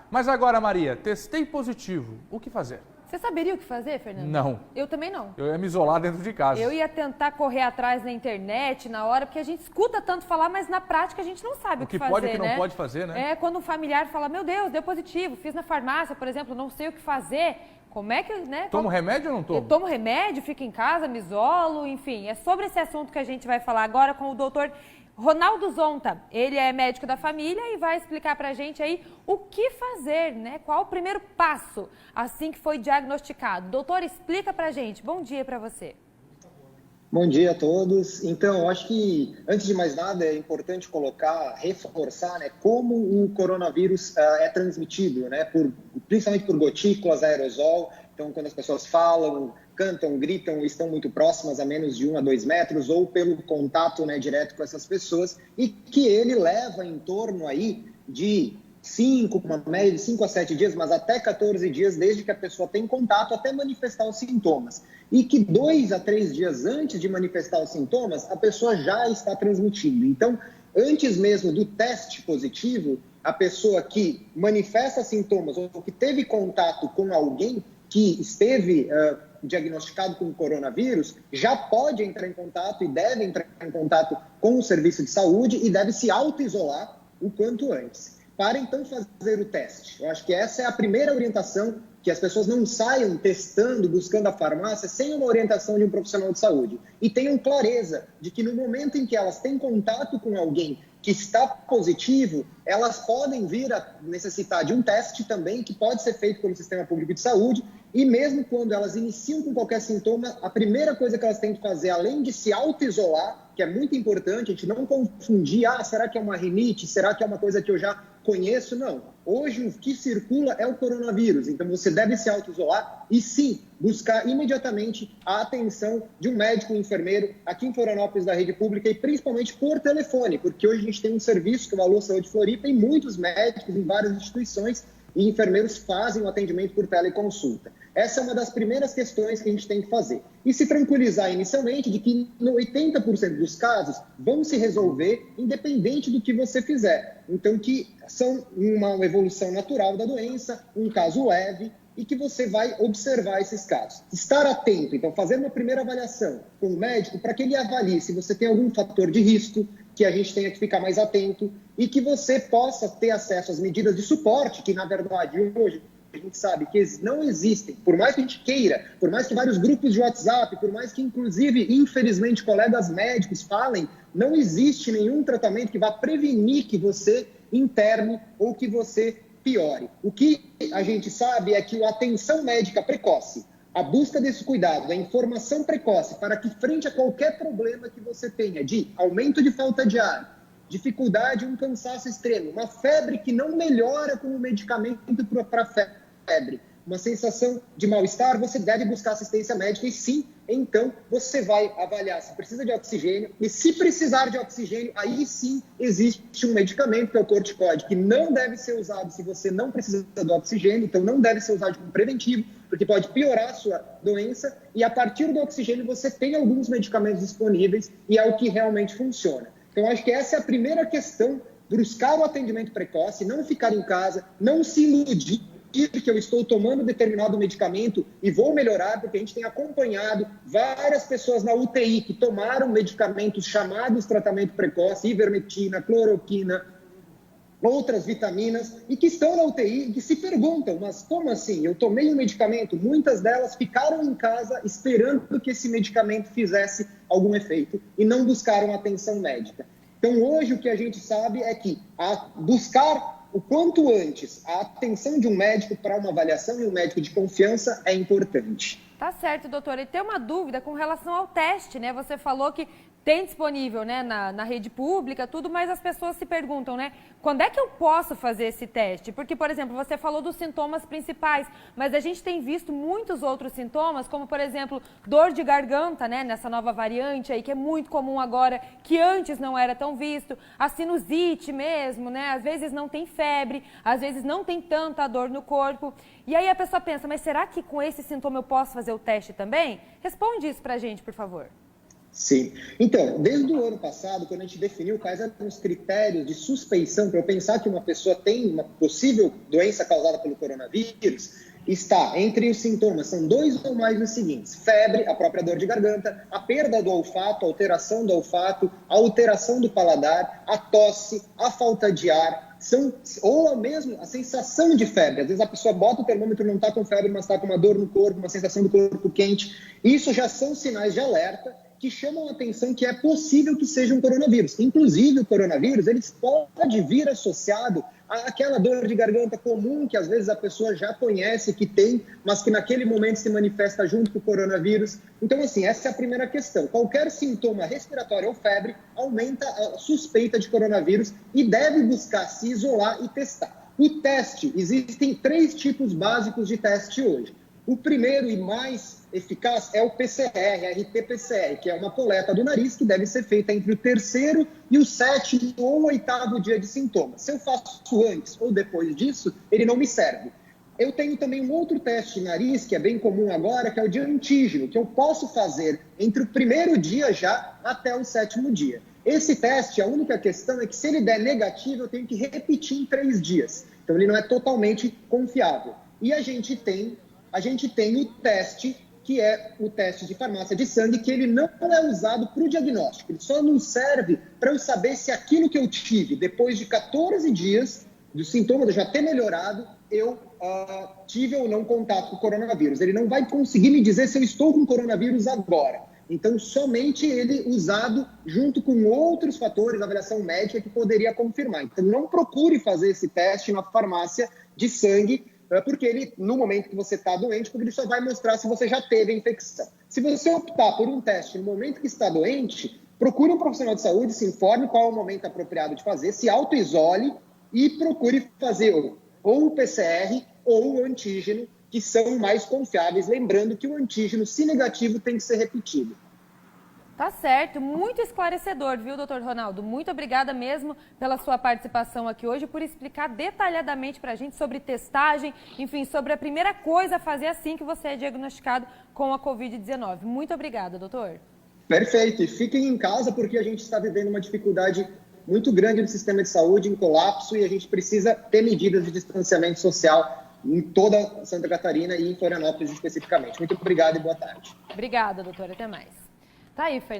Mas agora, Maria, testei positivo. O que fazer? Você saberia o que fazer, Fernando? Não. Eu também não. Eu ia me isolar dentro de casa. Eu ia tentar correr atrás na internet, na hora, porque a gente escuta tanto falar, mas na prática a gente não sabe o que fazer, pode e o que não pode fazer, né? É, quando um familiar fala, meu Deus, deu positivo, fiz na farmácia, por exemplo, não sei o que fazer. Como é que, né? Tomo remédio ou não tomo? Eu tomo remédio, fico em casa, me isolo, enfim. É sobre esse assunto que a gente vai falar agora com o doutor Ronaldo Zonta. Ele é médico da família e vai explicar pra gente aí o que fazer, né? Qual o primeiro passo assim que foi diagnosticado. Doutor, explica pra gente. Bom dia pra você. Bom dia a todos. Então, acho que, antes de mais nada, é importante reforçar, né, como o coronavírus é transmitido, né, principalmente por gotículas, aerosol. Então, quando as pessoas falam, cantam, gritam, estão muito próximas, a menos de 1 a 2 metros, ou pelo contato, né, direto com essas pessoas, e que ele leva em torno aí de uma média de 5 a 7 dias, mas até 14 dias, desde que a pessoa tem contato, até manifestar os sintomas. E que 2 a 3 dias antes de manifestar os sintomas, a pessoa já está transmitindo. Então, antes mesmo do teste positivo, a pessoa que manifesta sintomas ou que teve contato com alguém que esteve diagnosticado com coronavírus, já pode entrar em contato e deve entrar em contato com o serviço de saúde e deve se auto-isolar o quanto antes, para então fazer o teste. Eu acho que essa é a primeira orientação, que as pessoas não saiam testando, buscando a farmácia, sem uma orientação de um profissional de saúde. E tenham clareza de que no momento em que elas têm contato com alguém que está positivo, elas podem vir a necessitar de um teste também, que pode ser feito pelo Sistema Público de Saúde, e mesmo quando elas iniciam com qualquer sintoma, a primeira coisa que elas têm que fazer, além de se auto-isolar, que é muito importante, a gente não confundir, será que é uma rinite? Será que é uma coisa que eu já conheço? Não. Hoje o que circula é o coronavírus, então você deve se auto-isolar e sim, buscar imediatamente a atenção de um médico, um enfermeiro, aqui em Florianópolis da rede pública e principalmente por telefone, porque hoje a gente tem um serviço que é o Alô Saúde Floripa e muitos médicos em várias instituições e enfermeiros fazem o atendimento por teleconsulta. Essa é uma das primeiras questões que a gente tem que fazer. E se tranquilizar inicialmente de que no 80% dos casos vão se resolver independente do que você fizer. Então, que são uma evolução natural da doença, um caso leve, e que você vai observar esses casos. Estar atento, então, fazer uma primeira avaliação com o médico para que ele avalie se você tem algum fator de risco, que a gente tenha que ficar mais atento e que você possa ter acesso às medidas de suporte, que, na verdade, hoje a gente sabe que não existem, por mais que a gente queira, por mais que vários grupos de WhatsApp, por mais que, inclusive, infelizmente, colegas médicos falem, não existe nenhum tratamento que vá prevenir que você interne ou que você piore. O que a gente sabe é que a atenção médica precoce, a busca desse cuidado, da informação precoce, para que frente a qualquer problema que você tenha, de aumento de falta de ar, dificuldade, um cansaço extremo, uma febre que não melhora com o medicamento para febre, uma sensação de mal-estar, você deve buscar assistência médica e sim, então você vai avaliar se precisa de oxigênio e se precisar de oxigênio, aí sim existe um medicamento que é o corticoide, que não deve ser usado se você não precisa do oxigênio, então não deve ser usado como preventivo, porque pode piorar a sua doença e a partir do oxigênio você tem alguns medicamentos disponíveis e é o que realmente funciona. Então acho que essa é a primeira questão, buscar o atendimento precoce, não ficar em casa, não se iludir que eu estou tomando determinado medicamento e vou melhorar, porque a gente tem acompanhado várias pessoas na UTI que tomaram medicamentos chamados tratamento precoce, ivermectina, cloroquina, outras vitaminas, e que estão na UTI e que se perguntam, mas como assim? Eu tomei um medicamento, muitas delas ficaram em casa esperando que esse medicamento fizesse algum efeito e não buscaram atenção médica. Então hoje o que a gente sabe é que buscar o quanto antes a atenção de um médico para uma avaliação e um médico de confiança é importante. Tá certo, doutora. E tem uma dúvida com relação ao teste, né? Você falou que tem disponível, né, na rede pública, tudo, mas as pessoas se perguntam, né, quando é que eu posso fazer esse teste? Porque, por exemplo, você falou dos sintomas principais, mas a gente tem visto muitos outros sintomas, como, por exemplo, dor de garganta, né, nessa nova variante aí, que é muito comum agora, que antes não era tão visto, a sinusite mesmo, né, às vezes não tem febre, às vezes não tem tanta dor no corpo. E aí a pessoa pensa, mas será que com esse sintoma eu posso fazer o teste também? Responde isso pra gente, por favor. Sim. Então, desde o ano passado, quando a gente definiu quais eram os critérios de suspeição para eu pensar que uma pessoa tem uma possível doença causada pelo coronavírus, está entre os sintomas, são 2 ou mais os seguintes: febre, a própria dor de garganta, a perda do olfato, a alteração do olfato, a alteração do paladar, a tosse, a falta de ar, ou mesmo a sensação de febre. Às vezes a pessoa bota o termômetro, não está com febre, mas está com uma dor no corpo, uma sensação do corpo quente. Isso já são sinais de alerta que chamam a atenção que é possível que seja um coronavírus. Inclusive, o coronavírus ele pode vir associado àquela dor de garganta comum que às vezes a pessoa já conhece que tem, mas que naquele momento se manifesta junto com o coronavírus. Então, assim, essa é a primeira questão. Qualquer sintoma respiratório ou febre aumenta a suspeita de coronavírus e deve buscar se isolar e testar. O teste, existem 3 tipos básicos de teste hoje. O primeiro e mais eficaz é o PCR, RT-PCR, que é uma coleta do nariz que deve ser feita entre o 3º e o 7º ou 8º dia de sintomas. Se eu faço antes ou depois disso, ele não me serve. Eu tenho também um outro teste de nariz, que é bem comum agora, que é o de antígeno, que eu posso fazer entre o 1º dia já até o 7º dia. Esse teste, a única questão é que se ele der negativo, eu tenho que repetir em 3 dias. Então, ele não é totalmente confiável. E a gente tem o teste, que é o teste de farmácia de sangue, que ele não é usado para o diagnóstico. Ele só nos serve para eu saber se aquilo que eu tive depois de 14 dias, dos sintomas eu já ter melhorado, eu tive ou não contato com o coronavírus. Ele não vai conseguir me dizer se eu estou com coronavírus agora. Então, somente ele usado junto com outros fatores, avaliação médica, que poderia confirmar. Então, não procure fazer esse teste na farmácia de sangue, porque ele, no momento que você está doente, porque ele só vai mostrar se você já teve a infecção. Se você optar por um teste no momento que está doente, procure um profissional de saúde, se informe qual é o momento apropriado de fazer, se auto-isole e procure fazer ou o PCR ou o antígeno, que são mais confiáveis. Lembrando que o antígeno, se negativo, tem que ser repetido. Tá certo, muito esclarecedor, viu, doutor Ronaldo? Muito obrigada mesmo pela sua participação aqui hoje, por explicar detalhadamente pra gente sobre testagem, enfim, sobre a primeira coisa a fazer assim que você é diagnosticado com a Covid-19. Muito obrigada, doutor. Perfeito, e fiquem em casa porque a gente está vivendo uma dificuldade muito grande no sistema de saúde, em colapso, e a gente precisa ter medidas de distanciamento social em toda Santa Catarina e em Florianópolis especificamente. Muito obrigado e boa tarde. Obrigada, doutor. Até mais. Tá aí, Fernando.